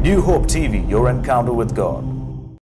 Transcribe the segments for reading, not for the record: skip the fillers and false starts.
New Hope TV, your encounter with God.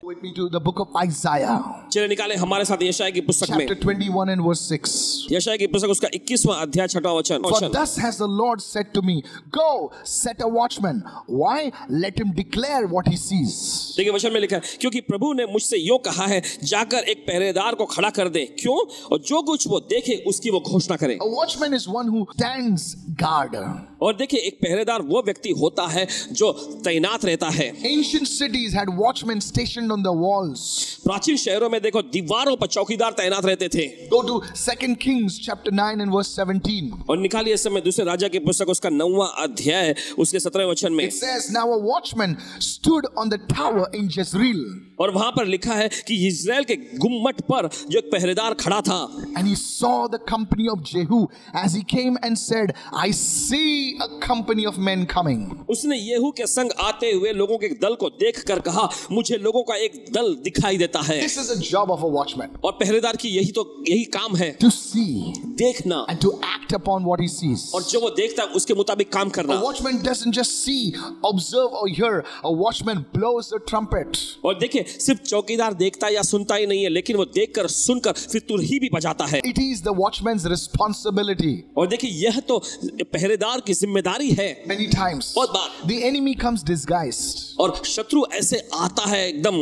With me to the book of Isaiah, चलिए निकाले हमारे साथ यशायाह की पुस्तक में, chapter 21 and verse 6. यशायाह की पुस्तक उसका 21वां अध्याय 6वां वचन। For thus has the Lord said to me, go, set a watchman. Why? Let him declare what he sees. देखिए वचन में लिखा है, क्योंकि प्रभु ने मुझसे यो कहा है, जाकर एक पहरेदार को खड़ा कर दे। क्यों? और जो कुछ वो देखे उसकी वो घोषणा करे। A watchman is one who stands guard. और देखिए एक पहरेदार वो व्यक्ति होता है जो तैनात रहता है। Ancient cities had watchmen stationed on the walls. प्राचीन शहरों में देखो दीवारों पर चौकीदार तैनात रहते थे। Go to 2 Kings chapter 9 and verse 17. और निकालिए इस समय दूसरे राजा की पुस्तक उसका 9वां अध्याय उसके 17वें वचन में। It says, now a watchman stood on the tower in Jezreel. और वहां पर लिखा है कि इज़राइल के गुम्मट पर जो एक पहरेदार खड़ा था। And he saw the company of Jehu as he came and said, I see a company of men coming. उसने येहू के संग आते हुए लोगों के एक दल को देखकर कहा, मुझे लोगों का एक दल दिखाई देता है। This is a job of a watchman. और पहरेदार की यही काम है, To see देखना and to act upon what he sees. और जो वो देखता है उसके मुताबिक काम करना। A watchman doesn't just see, observe or hear. A watchman blows the trumpet. और देखिए सिर्फ चौकीदार देखता या सुनता ही नहीं है, लेकिन वो देखकर सुनकर फिर तुरही भी बजाता है। It is the watchman's responsibility. और देखिए यह तो पहरेदार की जिम्मेदारी है। Many times बहुत बार the enemy comes disguised. और शत्रु ऐसे आता है एकदम।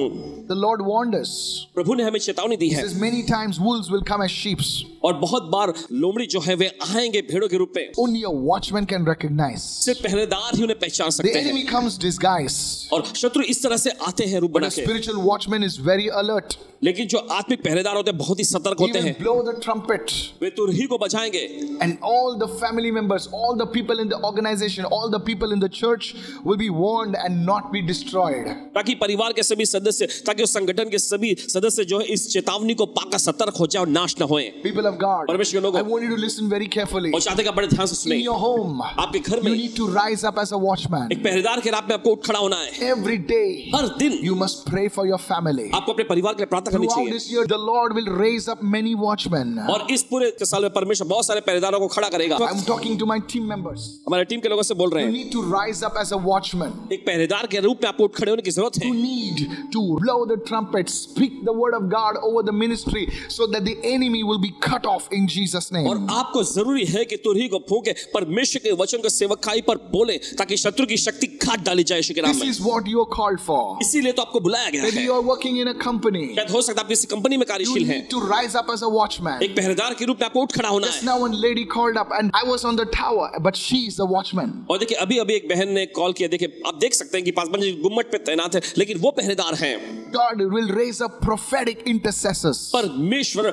The Lord warned us. प्रभु ने हमें चेतावनी दी He है। says many times wolves will come as sheep. और बहुत बार लोमड़ी जो है वे आएंगे भेड़ों के रूप में। Only a watchman can recognize. सिर्फ पहरेदार ही उन्हें पहचान The सकते हैं। enemy comes disguised. और शत्रु इस तरह से आते हैं रूप But बना a के। spiritual watchman is very alert. लेकिन जो आत्मिक पहरेदार होते हैं बहुत ही सतर्क He होते will हैं। blow the trumpet. वे तुरही को बजाएंगे। And all the family members, all the people in the organization, all the people in the church will be warned and not be destroyed. ताकि परिवार के सभी सदस्य, ताकि उस संगठन के सभी सदस्य जो है इस चेतावनी को पाकर सतर्क हो जाए और नाश न होए। People of God, परमेश्वर के लोगों, I want you to listen very carefully. और चाहते हैं कि बड़े ध्यान से In सुने। your home, आपके घर you में need to rise up as a watchman. एक पहरेदार के राह में आपको उठ खड़ा होना है। Every day, हर दिन you must pray for your family. आपको अपने परिवार के लिए प्रार्थना करनी Throughout चाहिए। this year, the Lord will raise up many watchmen. और इस पूरे साल में परमेश्वर बहुत सारे पहरेदारों को खड़ा करेगा। I'm talking to my team members. हमारे टीम के लोगों से बोल रहे You हैं, need to rise up as a watchman. एक पहरेदार के रूप में आपको उठ खड़े होने की जरूरत है। You need to blow the trumpet, speak the word of God over the ministry so that the enemy will be cut off in Jesus' name. और आपको जरूरी है कि तुरही को फूंके परमेश्वर के वचन को सेवकाई पर बोले, ताकि शत्रु की शक्ति काट डाली जाए यीशु के नाम This में। is what you are called for. इसीलिए तो आपको बुलाया गया Maybe है। you are working in a company. शायद हो सकता है आप किसी कंपनी में You कार्यशील हैं। need to rise up as a watchman. एक पहरेदार के रूप में आपको उठ खड़ा होना Just है। now one lady called up and I was on the tower, but she is the watchman. और देखिए अभी अभी एक बहन ने कॉल किया। देखिए आप देख सकते हैं कि पासवान जी गुम्मट पे तैनात है, लेकिन वो पहरेदार हैं। God will raise up prophetic intercessors. परमेश्वर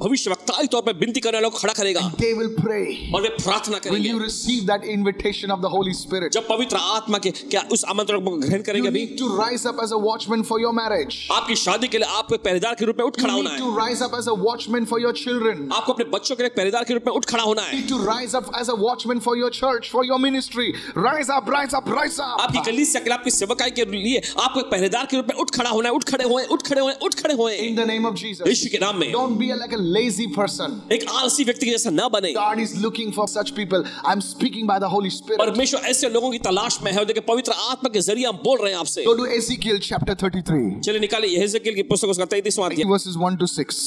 भविष्यवक्ताई तौर पर विनती करने वालों को खड़ा करेगा They will pray. और वे प्रार्थना Will करेंगे। you receive that invitation of the Holy Spirit? जब पवित्र आत्मा के क्या उस आमंत्रण को ग्रहण करेंगे? You अभी need to rise up as a watchman for your marriage. आपकी शादी के लिए आपको एक पहरेदार के रूप में उठ You खड़ा होना need है। to rise up as a watchman for your children. आपको अपने बच्चों के लिए एक पहरेदार के रूप में उठ खड़ा होना You है। need to rise up as a watchman for your church, for your ministry. Rise up, rise up, rise up. आपकी कलीसिया के लिए, आपकी सेवकाई के लिए आपको एक पहरेदार के रूप में उठ खड़ा होना है। उठ खड़े होए, उठ खड़े होए, उठ खड़े होए In the name of Jesus. यीशु के नाम में। Don't be like a lazy person. एक आलसी व्यक्ति जैसा ना बने। God is looking for such people. I'm speaking by the Holy Spirit. परमेश्वर ऐसे लोगों की तलाश में है। और देखिए पवित्र आत्मा के जरिए हम बोल रहे हैं आपसे। Go to Ezekiel chapter 33. चलिए निकाले यहेजकेल की पुस्तक उसका 33वां अध्याय। Verses 1 to 6.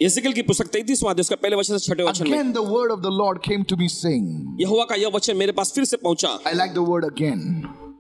यहेजकेल की पुस्तक 33वां अध्याय उसका पहले वचन से 6वें वचन में। Again the word of the Lord came to me saying. यहोवा का यह वचन मेरे पास फिर से पहुंचा। I like the word again.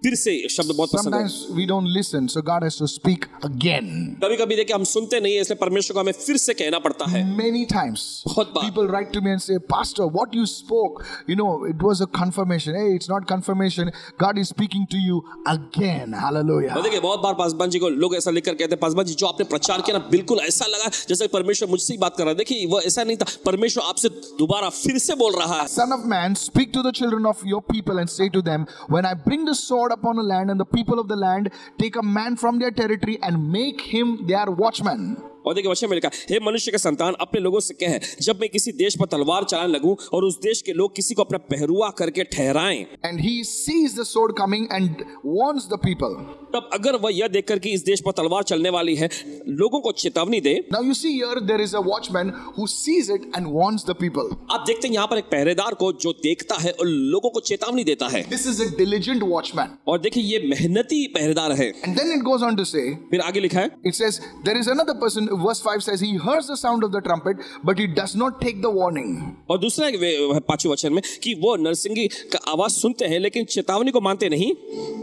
फिर से शब्द बहुत पसंद है। Sometimes we don't listen, so God has to speak again. कभी-कभी देखिए हम सुनते नहीं है, इसलिए परमेश्वर को हमें फिर से कहना पड़ता है। Many times बहुत बार people write to me and say, Pastor, what you spoke, it was a confirmation. Hey, it's not confirmation. God is speaking to you again. Hallelujah. और देखिए बहुत बार पासवान जी को लोग ऐसा लिखकर कहते हैं, पासवान जी जो आपने प्रचार किया ना बिल्कुल ऐसा लगा जैसे परमेश्वर मुझसे ही बात कर रहा है। देखिए वो ऐसा नहीं था, परमेश्वर आपसे दोबारा फिर से बोल रहा है। Son of man, speak to the children of your people and say to them, when I bring the sword upon a land and the people of the land take a man from their territory and make him their watchman. और देखिए वचन में लिखा, हे मनुष्य के संतान, अपने लोगों से कह, जब मैं किसी देश पर तलवार चलाने लगूं और उस देश के लोग किसी को अपना पहरुआ करके ठहराएं, and he sees the sword coming and warns the people. तब अगर वह यह देखकर कि इस देश पर तलवार चलने वाली है, लोगों को चेतावनी दे। Now you see here there is a watchman who sees it and warns the people. आप देखते हैं यहाँ पर एक पहरेदार को जो देखता है और लोगों को चेतावनी देता है। This is a diligent watchman. और देखिए ये मेहनती पहरेदार है। And then it goes on to say, फिर आगे लिखा है, it says there is another person, verse 5 says he hears the sound of the trumpet but he does not take the warning. और दूसरा पांचवें वचन में कि वो नरसिंगी का आवाज सुनते हैं लेकिन चेतावनी को मानते नहीं।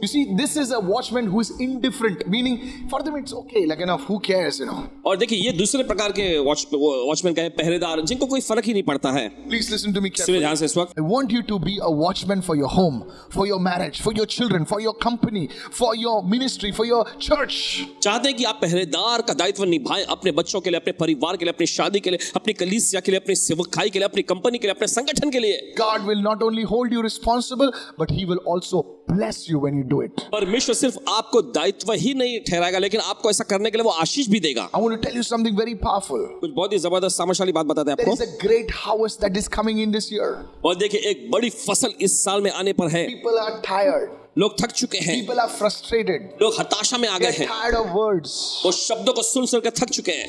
You see, this is a watchman who is indifferent, meaning for them it's okay, like enough, who cares, you know. और देखिए ये दूसरे प्रकार के वॉचमैन का है, पहरेदार, जिनको कोई फर्क ही नहीं पड़ता है। Please listen to me सुनिए carefully. ध्यान से इस वक्त। I want you to be a watchman for your home, for your marriage, for your children, for your company, for your ministry, for your church. चाहते हैं कि आप पहरेदार का दायित्व निभाएं अपने बच्चों के लिए, अपने परिवार के लिए, अपनी शादी के लिए, अपनी कलीसिया के लिए, अपनी सेवकाई के लिए, अपनी कंपनी के लिए, अपने संगठन के लिए। God will not only hold you responsible, but He will also bless you when you do it. परमेश्वर सिर्फ आपको दायित्व ही नहीं ठहराएगा, लेकिन आपको ऐसा करने के लिए वो आशीष भी देगा। I want to tell you something very powerful. कुछ बहुत ही जबरदस्त सामर्थ्यशाली बात बताते हैं There आपको। is a great harvest that is coming in this year. और देखिए एक बड़ी फसल इस साल में आने पर है। People are tired. लोग थक चुके हैं, People are frustrated. लोग हताशा में आ गए They're हैं, tired of words. वो शब्दों को सुन सुन कर थक चुके हैं।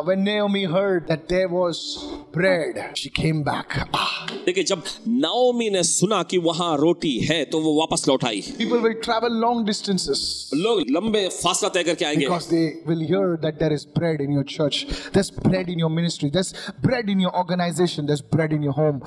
When Naomi heard that there was bread, she came back. देखिए जब नाओमी ने सुना कि वहां रोटी है तो वो वापस लौट आई। People will travel long distances लोग लंबे फासला तय करके आएंगे because they will hear that there is bread in your church, there's bread in your ministry, there's bread in your organization, there's bread in your home.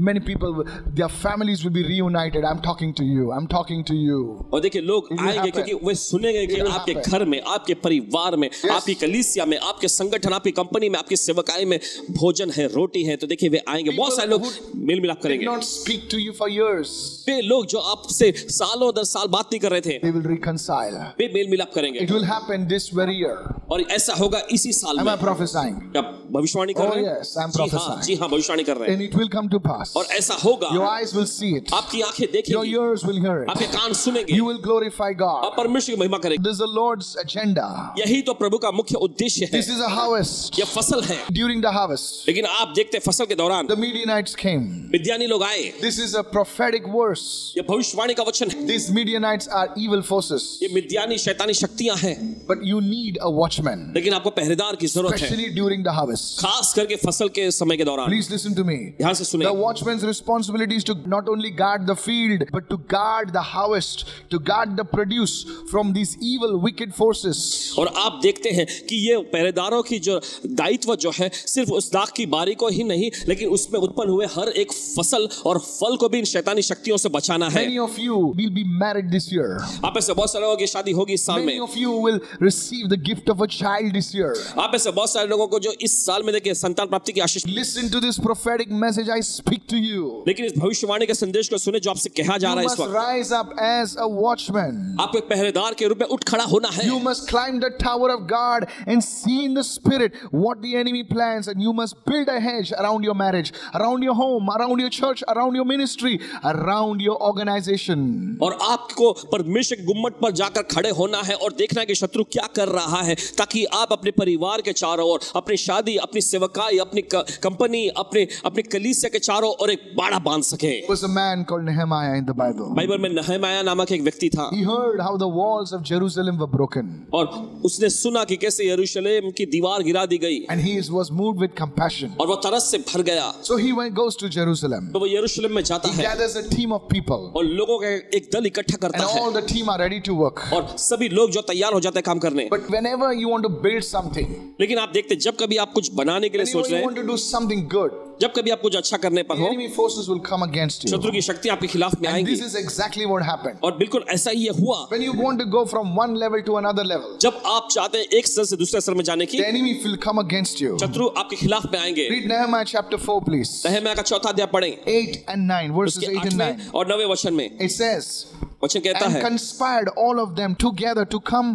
Many people, their families will be reunited. I'm talking to you. I'm talking to you. और देखिए लोग It will आएंगे happen. क्योंकि वे सुनेंगे कि It will आपके happen. घर में, आपके परिवार में, आपकी कलीसिया में, आपके संगठन, आपकी कंपनी में, आपकी सेवकाई में भोजन है, रोटी है। तो देखिए वे आएंगे, बहुत सारे लोग मेल मिलाप Did करेंगे। not speak to you for years. वे लोग जो आपसे सालों दर साल बात नहीं कर रहे थे, They will reconcile. वे मेल मिलाप करेंगे। It will happen this very year. और ऐसा होगा इसी साल Am में। I prophesying? क्या भविष्यवाणी कर Oh, रहे हैं? yes, I'm जी हाँ, prophesying. जी हाँ, भविष्यवाणी कर रहे हैं। And it will come to pass. और ऐसा होगा, Your eyes will see it. आपकी आंखें Your देखेंगी, ears will hear it. आपके कान सुनेंगे, You will glorify God. आप परमेश्वर की महिमा करेंगे। This is the Lord's agenda. यही तो प्रभु का मुख्य उद्देश्य है। This is a harvest. यह फसल है, During the harvest, लेकिन आप देखते हैं फसल के दौरान the Midianites came. मिद्यानी लोग आए। This is a prophetic verse. यह भविष्यवाणी का वचन है। These Midianites are evil forces. ये मिद्यानी शैतानी शक्तियां हैं, But you need a watchman, लेकिन आपको पहरेदार की जरूरत है, especially during the harvest. खास करके फसल के समय के दौरान। Please listen to me. ध्यान से The सुनिए। watchman's responsibility is to not only guard the field, but to guard the harvest, to guard the produce from these evil, wicked forces. और आप देखते हैं कि ये पहरेदारों की जो दायित्व जो है, सिर्फ उस दाख की बारी को ही नहीं, लेकिन उसमें उत्पन्न हुए हर एक फसल और फल को भी इन शैतानी शक्तियों से बचाना है। Many of you will be married this year. आप में से बहुत सारे लोगों की शादी होगी इस साल Many में। of you will receive the gift of a child this year. आप में से बहुत सारे लोगों को जो इस साल में देखिए संतान प्राप्ति की आशीष। Listen to this prophetic message I speak to you. लेकिन इस भविष्यवाणी के संदेश को सुने जो आपसे कहा जा You रहा है इस must वक्त। rise up as a watchman. आपको एक पहरेदार के रूप में उठ खड़ा होना है। You must climb the tower of God and see in the spirit what the enemy plans, and you must build a hedge around your marriage, around your home, around your church, around your ministry, around your organization. और आपको परमेश्वर के गुम्मट पर जाकर खड़े होना है और देखना है कि शत्रु क्या कर रहा है, ताकि आप अपने परिवार के चारों ओर, अपनी शादी, अपनी सेवकाई, अपनी कंपनी, अपने कलीसिया के चारों ओर एक बाड़ा बांध सके। There was a man called Nehemiah in the Bible. Bible में नहमाया नामक एक व्यक्ति था, He heard how the walls of Jerusalem were broken, और उसने सुना कि कैसे यरूशलेम की दीवार गिरा दी गई, and he was moved with compassion. और वो तरस से भर गया। So he goes to Jerusalem. तो वो यरूशलेम में जाता He है gathers a team of people, और लोगों का एक दल इकट्ठा and करता है, all the team are ready to work. और सभी लोग जो तैयार हो जाते हैं काम करने। But whenever you want to build something, लेकिन आप देखते जब कभी आप कुछ बनाने के लिए whenever सोच you रहे want हैं, to do something good, जब कभी आप कुछ अच्छा करने पर the हो, enemy forces will come against you. शत्रु की शक्ति आपके खिलाफ में And आएंगी। this is exactly what happened. और बिल्कुल ऐसा ही ये हुआ। When you want to go from one level to another level, जब आप चाहते हैं एक स्तर से दूसरे स्तर में जाने की, the enemy will come against you. शत्रु आपके खिलाफ में आएंगे। Read Nehemiah chapter 4, please. नहम्याह का 4 अध्याय पढ़ें, 8 and 9, verses उसके 8 and 9. 8वें और 9वें वचन में It says, वचन कहता and है, conspired all of them together to come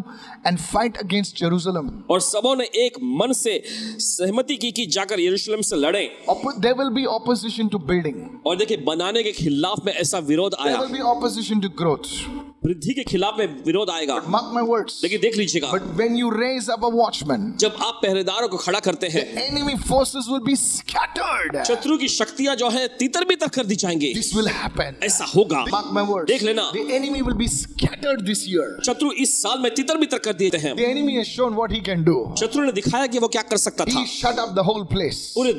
and fight against Jerusalem. और सबों ने एक मन से सहमति की कि जाकर यरूशलेम से लड़ें। There will be opposition to building. और देखिए बनाने के खिलाफ में ऐसा विरोध There आया, will be opposition to growth. वृद्धि के खिलाफ में विरोध आएगा। Mark my words. लेकिन देख लीजिएगा, But when you raise up a watchman, जब आप पहरेदारों को खड़ा करते हैं, enemy forces will be scattered. शत्रु की शक्तियां जो है तितर बितर कर दी जाएंगी। This will happen. ऐसा होगा। Mark my words. देख लेना, The enemy will be scattered this year. शत्रु इस साल में तितर बितर कर दिए हैं। The enemy has shown what he can do. शत्रु ने दिखाया कि वो क्या कर सकता था। He shut up the whole place. पूरे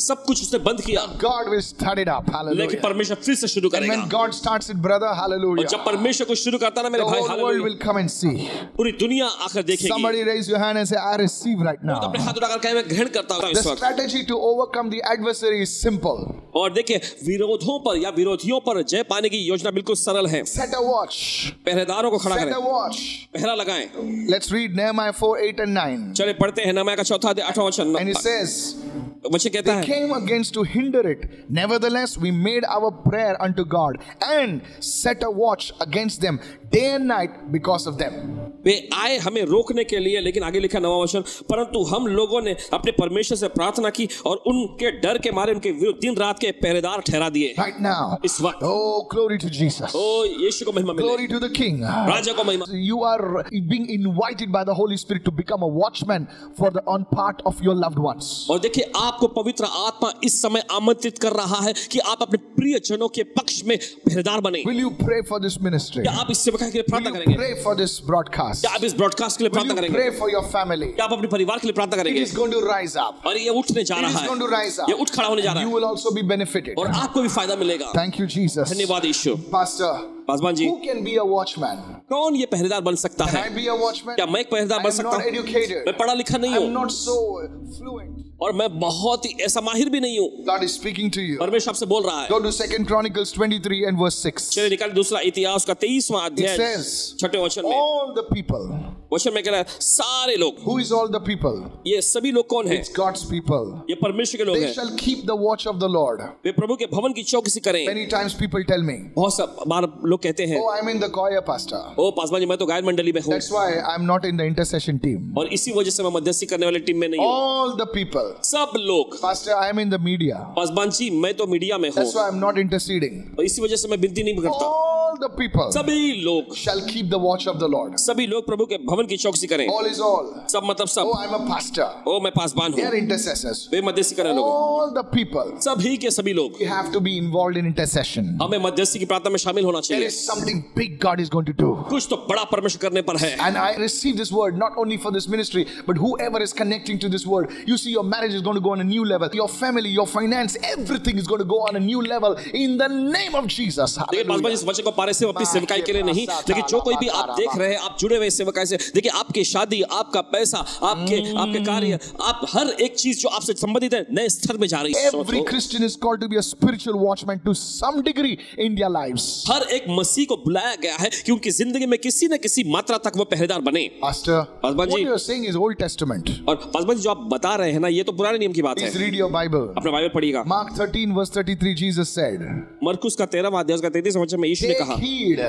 सब कुछ उसने बंद किया। God will start it up. Hallelujah. लेकिन परमेश्वर फिर से शुरू And करेगा। when God starts it, brother, hallelujah. और जब परमेश्वर को शुरू करता ना मेरे The भाई, whole world hallelujah, will come and see. पूरी दुनिया आकर देखेगी। Somebody raise your hand and say, I receive right तो अपने now. हाथ उठाकर कहे मैं ग्रहण करता हूँ The इस वक्त। strategy to overcome the adversary is simple. और देखिए, विरोधों पर या विरोधियों पर जय पाने की योजना बिल्कुल सरल है। Set a watch. पहरेदारों को खड़ा Set करें, a watch. पहरा लगाएं। Let's read Nehemiah 4, 8 and 9. चले पढ़ते हैं नहम्याह का 4 अध्याय 8वां वचन। And it says, वचन कहता है, came against to hinder it. Nevertheless, we made our prayer unto God and set a watch against them day and night because of them. वे आए हमें रोकने के लिए, लेकिन आगे लिखा 9वां वचन, परंतु हम लोगों ने अपने परमेश्वर से प्रार्थना की और उनके डर के मारे उनके विरुद्ध दिन रात के पहरेदार ठहरा दिए। Right now. इस वक्त, Oh, glory to Jesus. ओ यीशु को महिमा मिले, Glory to the King. राजा को महिमा। You are being invited by the Holy Spirit to become a watchman for the on part of your loved ones. और देखिए, आपको पवित्र आत्मा इस समय आमंत्रित कर रहा है कि आप अपने प्रिय जनों के पक्ष में पहरेदार बने। Will you पray for this ministry? क्या आप इस सेवकाई के लिए Will प्रार्थना you करेंगे? pray for this broadcast? क्या आप इस ब्रॉडकास्ट के लिए Will प्रार्थना you करेंगे? pray for your family? क्या आप अपने परिवार के लिए प्रार्थना It करेंगे? is going to rise up. और ये उठने जा It रहा is going to है, rise up. ये उठ खड़ा होने जा रहा You है will also be benefited. और आपको भी फायदा मिलेगा। Thank you, Jesus. धन्यवाद यीशु। Pastor, Paswan ji, who can be a watchman? कौन ये पहरेदार बन सकता Can है? I be a watchman? क्या मैं एक पहरेदार I बन am सकता not हूँ? educated. मैं पढ़ा लिखा नहीं I am हूँ not so fluent. और मैं बहुत ही ऐसा माहिर भी नहीं हूँ। God is speaking to you. परमेश्वर आपसे बोल रहा है। Go to 2 Chronicles 23 and verse 6. चलिए निकाल दूसरा इतिहास का 23वां It अध्याय says, 6वें वचन में। all the people. वचन में कह रहा है सारे लोग। Who is all the people? ये सभी लोग कौन है? It's God's people. ये परमेश्वर के लोग They हैं। shall keep the watch of the Lord. वे प्रभु के भवन की चौकसी करें। Many times people tell me, बहुत सा बार लोग कहते हैं, oh, I'm in the choir, pastor. ओ पासवान जी मैं तो गायन मंडली में हूँ That's why I'm not in the intercession team. और इसी वजह से मैं मध्यस्थी करने वाली टीम में नहीं हूँ। All the people. सब लोग। Pastor, I'm in the media. Paswan ji मैं तो मीडिया में हूँ That's why I'm not interceding. और इसी वजह से मैं विनती नहीं करता। All the people सभी लोग, shall keep the watch of the Lord. सभी लोग प्रभु के भवन की चौकसी करें। All is all. सब मतलब सब। Oh, I'm a pastor. ओ मैं पासवान They हूँ, are intercessors. वे मध्यस्थी करने लोग। All the people. सभी के सभी लोग We have to be involved in intercession. हमें मध्यस्थी की प्रार्थना में शामिल होना There चाहिए। is something big God is going to do. कुछ तो बड़ा परमेश्वर करने पर है। And I receive this word not only for this ministry, but whoever is connecting to this word. You see, your marriage is going to go on a new level. Your family, your finance, everything is going to go on a new level in the name of Jesus. देखिए पासवान जी, इस वचन को पारे से अपनी सेवकाई के लिए नहीं, लेकिन जो कोई भी आप देख रहे हैं, आप जुड़े हुए सेवकाई से, देखिए आपकी शादी, आपका पैसा, आपके कार्य, आप हर एक चीज जो आपसे संबंधित है नए स्तर में जा रही है। Every Christian is called to be a spiritual watchman to some degree in their lives. हर एक मसीह को बुलाया गया है कि उनकी जिंदगी में किसी न किसी मात्रा तक वो पहरेदार बने। Pastor, Paswan what ji, you are saying is Old Testament. और पासवान जी जो आप बता रहे हैं ना, ये तो पुराने नियम की बात Please है। read your Bible. अपना बाइबल पढ़िएगा। Mark 13 verse 33, Jesus said, मरकुस का 13वां अध्याय का 33वां वचन में यीशु ने take कहा, heed,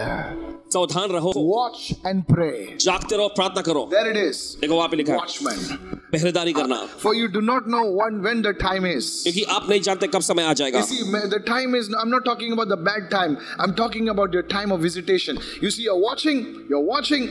सावधान रहो, watch and pray. जागते रहो, प्रार्थना करो। There it is. देखो वहां पे लिखा है, Watchman. पहरेदारी करना, For you do not know when the time is. क्योंकि आप नहीं जानते कब समय आ जाएगा। You see, the time is, I'm not talking about the bad time. I'm talking about your time of visitation. You see, you're watching.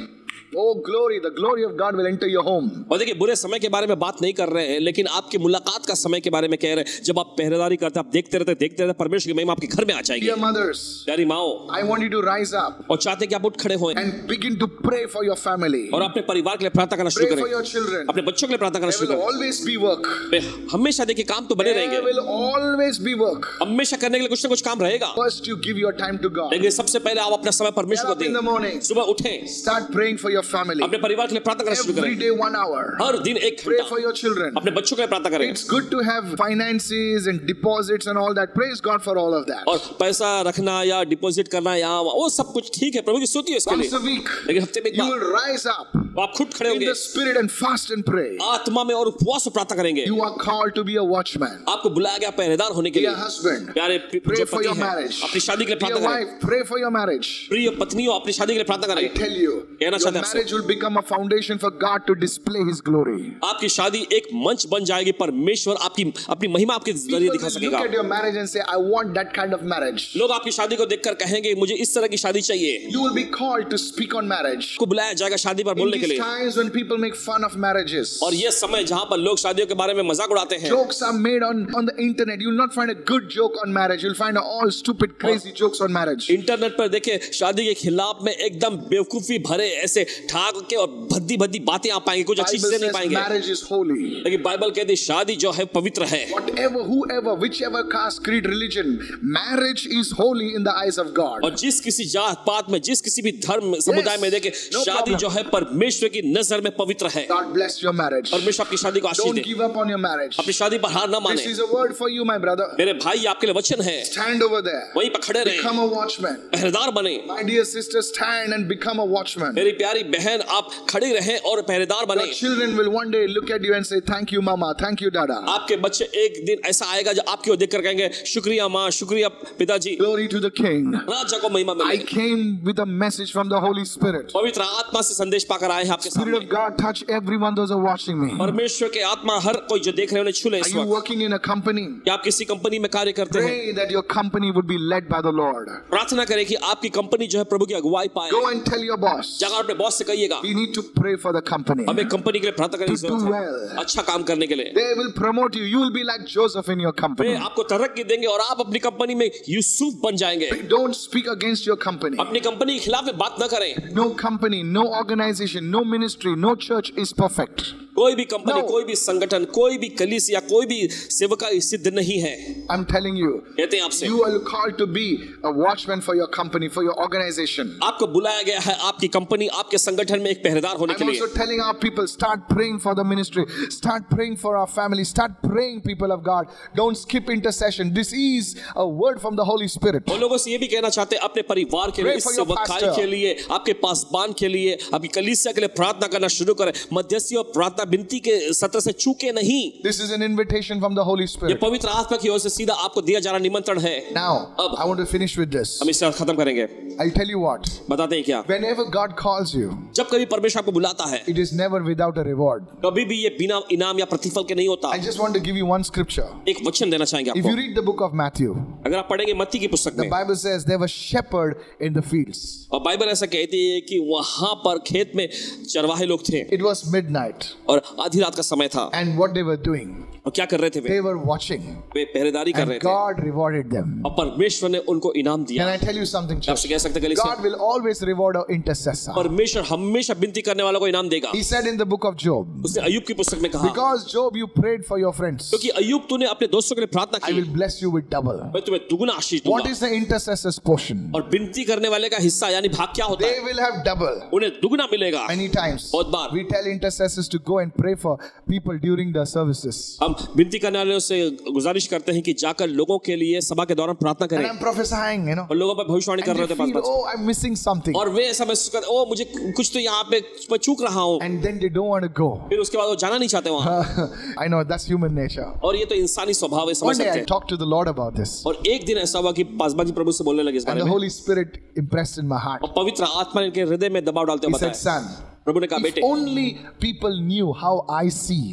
Oh, glory, the glory of God will enter your home. और देखिए बुरे समय के बारे में बात नहीं कर रहे हैं, लेकिन आपकी मुलाकात का समय के बारे में कह रहे हैं। जब आप पहरेदारी करते हैं, आप देखते रहते, परमेश्वर की महिमा आपके घर में आ जाएगी। Dear mothers, प्यारी माओ, I want you to rise up और चाहते हैं कि आप उठ खड़े हों and begin to pray for your family. और अपने परिवार के लिए प्रार्थना करना शुरू Pray for करें, your children. अपने बच्चों के लिए प्रार्थना करना There शुरू will करें। always be work. हमेशा देखिए काम तो बने There रहेंगे, will always be work. हमेशा करने के लिए कुछ ना कुछ काम रहेगा, First, you give your time to God. लेकिन सबसे पहले आप अपना समय परमेश्वर Get को up in the दें। morning. सुबह उठें, Start praying for your family. अपने परिवार के लिए प्रार्थना करना शुरू Every करें। day, 1 hour. हर दिन 1 Pray घंटा for your children. अपने बच्चों के लिए प्रार्थना करें। It's good to have finances and deposits and all that. Praise God for all of that. और पैसा रखना या डिपॉजिट करना या वो सब कुछ ठीक है, प्रभु की स्तुति है इसके Once लिए, a week, लेकिन हफ्ते में एक you bar will rise up तो आप खुद खड़े in होंगे the spirit and fast and pray. आत्मा में और उपवास में प्रार्थना करेंगे। You are called to be a watchman. आपको बुलाया गया पहरेदार होने के Be a लिए। husband. प्यारे Pray जो for पति your हैं, marriage. अपनी शादी के लिए Be a प्रार्थना करें। wife. Pray for your marriage. प्रिय पत्नियों अपनी शादी के लिए प्रार्थना I करें। tell you, कहना your चाहते हैं आपसे। marriage will become a foundation for God to display His glory. आपकी शादी एक मंच बन जाएगी, परमेश्वर आपकी अपनी महिमा आपके जरिए People दिखा will सकेगा। look at your marriage and say, I want that kind of marriage. लोग आपकी शादी को देखकर कहेंगे मुझे इस तरह की शादी चाहिए। You will be called to speak on marriage. आपको बुलाया जाएगा शादी पर In बोलने के these लिए। times when people make fun of marriages, और ये समय जहां पर लोग शादियों के बारे में मजाक उड़ाते हैं, jokes are made on the internet. You will not find a good joke on marriage. You'll find all stupid, crazy jokes on marriage. Internet पर देखे शादी के खिलाफ में एकदम बेवकूफी भरे ऐसे ठाक के और भद्दी भद्दी बातें आप पाएंगे, कुछ अच्छी Bible चीजें नहीं says पाएंगे। marriage is holy. लेकिन बाइबल कहती है शादी जो है पवित्र है। Whatever, whoever, whichever caste, creed, religion, marriage is holy in the eyes of God. और जिस किसी जात पात में, जिस किसी भी धर्म समुदाय में देखे no शादी problem. जो है परमेश्वर की नजर में पवित्र है। God bless your marriage. परमेश्वर आपकी शादी को आशीष Don't they. give up on your marriage. अपनी शादी पर हार ना This माने। is a word for you, my brother. मेरे भाई आपके लिए वचन है, Stand over there. वहीं पर खड़े रहे, Become a watchman. पहरेदार बने। My dear sister, stand and become a watchman. मेरी प्यारी बहन आप खड़ी रहें और पहरेदार बने। Your children will one day look at you and say, thank you, mama, thank you, dada. आपके बच्चे एक दिन ऐसा आएगा जब आपकी ओर देखकर कहेंगे शुक्रिया माँ, शुक्रिया पिताजी। Glory to the King. राजा को महिमा I मिले। came with a message from the Holy Spirit. पवित्र आत्मा से संदेश पाकर आए हैं आपके Spirit of सामने। God, touch everyone those are watching me. परमेश्वर के आत्मा हर कोई जो देख रहे हैं उन्हें छू ले Are इस you वक्त। working in a company? क्या आप किसी कंपनी में कार्य करते हैं? Pray that your company would be led by the Lord. प्रार्थना करें कि आपकी कंपनी जो है प्रभु की अगुवाई पाए। Go and tell your boss. जाकर अपने बॉस से कहिएगा We need to pray for the company. हमें कंपनी के लिए प्रार्थना करने की To do जरूरत है, well. अच्छा काम करने के लिए। They will promote you. You will be like Joseph in your way company. आपको तरक्की देंगे और आप अपनी कंपनी में यूसुफ बन जाएंगे। Don't speak against your company. अपनी कंपनी के खिलाफ में बात न करें। No company, no organization, no ministry, no church is perfect. कोई भी कंपनी, No. कोई भी संगठन, कोई भी कलीसिया, कोई भी सेवका सिद्ध नहीं है। I'm telling you, कहते हैं आपसे, you are called to be a watchman for your company, for your organization. आपको बुलाया गया है आपकी कंपनी, आपके संगठन में एक पहरेदार होने के I'm लिए। also telling our people, start praying for the ministry, start praying for our family, start praying, people of God. Don't skip intercession. This is a word from the Holy Spirit. और लोगों से ये भी कहना चाहते हैं अपने परिवार के लिए, Pray इस for your सेवकाई pastor. के लिए, आपके पासबान के लिए, आपकी कलीसिया के लिए प्रार्थना करना शुरू करें। मध्यस्थी और प्रार्थना विनती के सत्र से चूके नहीं। This is an invitation from the Holy ये Spirit. पवित्र आत्मा की ओर से सीधा आपको दिया जा रहा निमंत्रण है। Now, अब I want to finish with this. हम इससे खत्म करेंगे। I'll tell you what. बताते हैं क्या, Whenever God calls you, जब कभी परमेश्वर आपको बुलाता है, it is never without a reward. कभी भी ये बिना इनाम या प्रतिफल के नहीं होता। I just want to give you one scripture. एक वचन देना चाहेंगे If you आपको। read the book of Matthew, अगर आप पढ़ेंगे मत्ती की पुस्तक the में, Bible says there was shepherd in the fields. और बाइबल ऐसा कहती है कि वहां पर खेत में चरवाहे लोग थे It was midnight. और आधी रात का समय था। And what they were doing, और क्या कर रहे थे वे? they were watching. वे पहरेदारी कर रहे And थे God rewarded them. और परमेश्वर ने उनको इनाम दिया। Can I tell you something, आपसे church? कह सकते हैं कलीसिया, God will always reward our intercessor. परमेश्वर हमेशा विनती करने वालों को इनाम देगा। He said in the book of Job, उसने अय्यूब की पुस्तक में कहा, because Job, you prayed for your friends, क्योंकि अय्यूब तूने अपने दोस्तों के लिए प्रार्थना I की, will bless you with double. मैं तुम्हें दुगुना आशीष What दूंगा। is the intercessor's portion? और विनती करने वाले का हिस्सा यानी भाग क्या होता They है? will have double. उन्हें दुगुना मिलेगा। Many times बहुत बार we tell intercessors to go and pray for people during the services. हम विनती करने वालों से गुजारिश करते हैं कि जाकर लोगों के लिए सभा के दौरान प्रार्थना And करें I'm prophesying, you know. और लोगों पर भविष्यवाणी कर And रहे they थे feel, pass oh, I'm missing something. और वे ऐसा महसूस करते, ओ मुझे कुछ तो यहाँ पे मैं चूक रहा हूँ। And then they don't want to go. फिर उसके बाद वो जाना नहीं चाहते वहाँ। I know, that's human nature. और ये तो इंसानी स्वभाव है, समझ One day सकते I हैं। talked to the Lord about this. और एक दिन ऐसा हुआ कि पासबान जी प्रभु से बोलने लगे इस And बारे the में, Holy Spirit impressed in my heart. और पवित्र आत्मा ने इनके हृदय में दबाव डालते He हुए said, बताया, son, प्रभु ने कहा, if बेटे, only people knew how I see.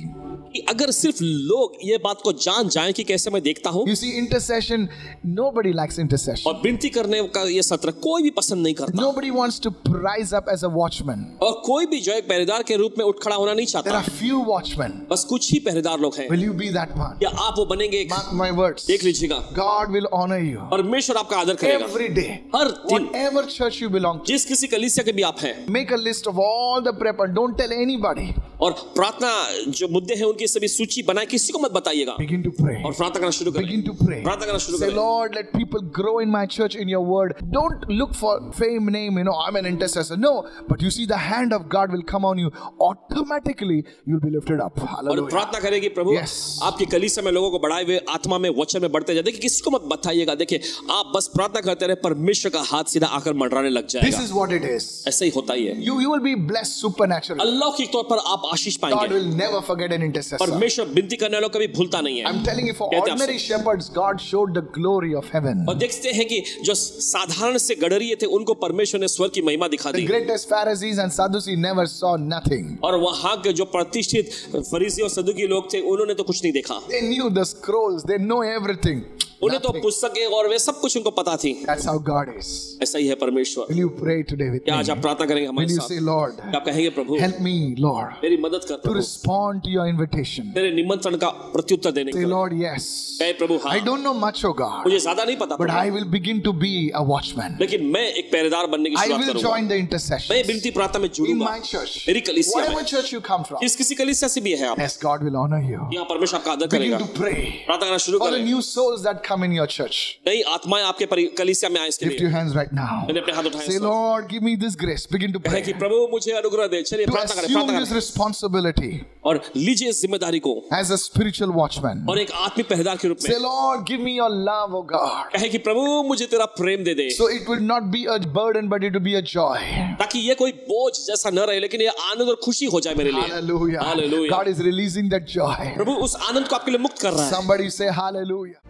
कि अगर सिर्फ लोग ये बात को जान जाएं कि कैसे मैं देखता हूँ। You see, intercession, nobody likes intercession. और विनती करने का ये सत्र कोई भी पसंद नहीं करता, Nobody wants to rise up as a watchman. और कोई भी जो एक पहरेदार के रूप में उठ खड़ा होना नहीं There चाहता। are few watchmen. बस कुछ ही पहरेदार लोग हैं। Will you be that one? या आप वो बनेंगे? Mark my words. देख लीजिएगा, God will honor you परमेश्वर आपका आदर करेगा every day. हर दिन। Whatever church you belong to, जिस किसी कलीसिया के भी आप हैं, make a list of all the prayer points. Don't tell anybody. और प्रार्थना जो मुद्दे हैं उनकी सभी सूची बनाए, किसी को मत बताइएगा। Begin to pray. और प्रार्थना करना शुरू करें। Begin to pray. प्रार्थना करना शुरू Say, करें। Lord, let people grow in my church in your word. Don't look for fame, name, I'm an intercessor. No, but you see the hand of God will come on you. Automatically, you'll be lifted up. और Hallelujah. प्रार्थना करेंगे प्रभु Yes. आपकी कलीसिया में लोगों को बढ़ाए हुए आत्मा में वचन में बढ़ते जाए। देखिए किसी को मत बताइएगा। देखिए आप बस प्रार्थना करते रहे, परमेश्वर का हाथ सीधा आकर मंडराने लग This जाएगा। is what it is. ऐसा ही होता ही है। You will be blessed supernaturally. अल्लाह के तौर पर आप आशीष God पाएंगे। will never forget an intercessor. परमेश्वर विनती करने वालों को कभी भूलता नहीं है। I'm telling you, for कहते हैं ordinary आपसे। shepherds, God showed the glory of heaven. और देखते हैं कि जो साधारण से गडरिये थे उनको परमेश्वर ने स्वर्ग की महिमा दिखा The the. greatest Pharisees and Sadducees never saw nothing. और वहां के जो प्रतिष्ठित फरीसी और सदुकी लोग थे उन्होंने तो कुछ नहीं देखा। They knew the scrolls, they know everything. उन्हें तो Nothing. पुस्तकें और वे सब कुछ उनको पता थी। That's how God is. ऐसा ही है परमेश्वर। Will you pray today with क्या me? आज आप प्रार्थना करेंगे हमारे Will you साथ? say, Lord, आप कहेंगे प्रभु help me, Lord, मेरी मदद कर to Prabhu, respond to your invitation. तेरे निमंत्रण का प्रत्युत्तर देने Say, के लिए। Lord, yes. कहे प्रभु हाँ, I don't know much, oh God, मुझे ज्यादा नहीं पता but Prabhu, I will begin to be a watchman. लेकिन मैं एक पहरेदार बनने की I शुरुआत will करूंगा। join the मैं intercession विनती प्रार्थना में in जुड़ूंगा। my church. मेरी कलीसिया Whatever में, church you come from, जिस किसी कलीसिया से भी है आप, yes, God will honor you. यहाँ परमेश्वर आपका आदर Begin करेगा। to pray प्रार्थना करना शुरू for the करें। new souls that come in your church. नई आत्माएं आपके कलीसिया में आए इसके Lift लिए। your hands right now. मैंने अपने हाथ उठाए Say, इस वक्त। Lord, give me this grace. Begin to कहे pray. कि प्रभु मुझे अनुग्रह दे। चलिए To प्रार्थना करें, assume प्रार्थना this करें responsibility और लीजिए इस जिम्मेदारी को as a spiritual watchman. और एक आत्मिक पहरेदार के रूप Say, में। Lord, give me your love, oh God. कहे कि प्रभु मुझे तेरा प्रेम दे दे, So it will not be a burden, but it will be a joy. ताकि ये कोई बोझ जैसा न रहे, लेकिन ये आनंद और खुशी हो जाए मेरे लिए। Hallelujah. Hallelujah. God is releasing that joy. प्रभु उस आनंद को आपके लिए मुक्त कर रहा है। Somebody say hallelujah.